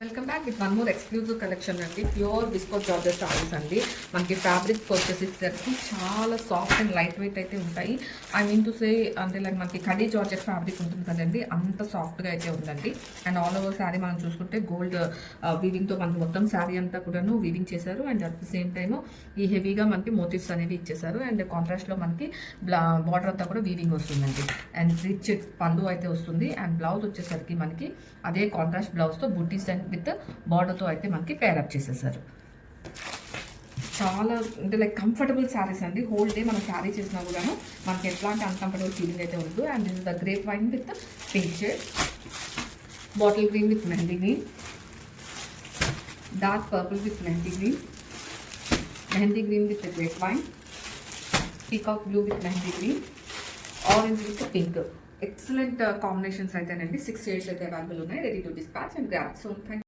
Welcome back with one more exclusive collection అండి. Pure viscose georgette saris అండి. మనకి fabric వచ్చేసరికి చాలా సాఫ్ట్ అండ్ లైట్ వెయిట్ అయితే ఉంటాయి. ఐ మీన్ టు సే అంటే లైక్ మనకి కడీ జార్జెట్ ఫ్యాబ్రిక్ ఉంటుంది కదండి, అంత సాఫ్ట్గా అయితే ఉందండి. అండ్ ఆల్ ఓవర్ శారీ మనం చూసుకుంటే గోల్డ్ వీవింగ్తో మనకి మొత్తం శారీ అంతా కూడాను వీవింగ్ చేశారు. And at the same time ఈ హెవీగా మనకి మోటివ్స్ అనేవి ఇచ్చేసారు. అండ్ కాంట్రాస్ట్లో మనకి బార్డర్ అంతా కూడా వీవింగ్ వస్తుందండి. అండ్ రిచ్ పళ్ళు అయితే వస్తుంది. అండ్ బ్లౌజ్ వచ్చేసరికి మనకి అదే కాంట్రాస్ట్ బ్లౌజ్తో బుట్టీస్ అండ్ విత్ బార్డర్తో అయితే మనకి పేరప్ చేసేసారు. చాలా అంటే లైక్ కంఫర్టబుల్ శారీస్ అండి. హోల్ డే మనం క్యారీ చేసినా కూడాను మనకి ఎట్లాంటి అన్కంఫర్టబుల్ ఫీలింగ్ అయితే ఉండదు. And this is the grape wine with pink shade, bottle green with mehndi green, dark purple with mehndi green with grape wine, peacock blue with mehndi green, orange with pink. Excellent combinations అయితేనండి. 6 shades అయితే available ఉన్నాయి. Ready to dispatch and grab. So thank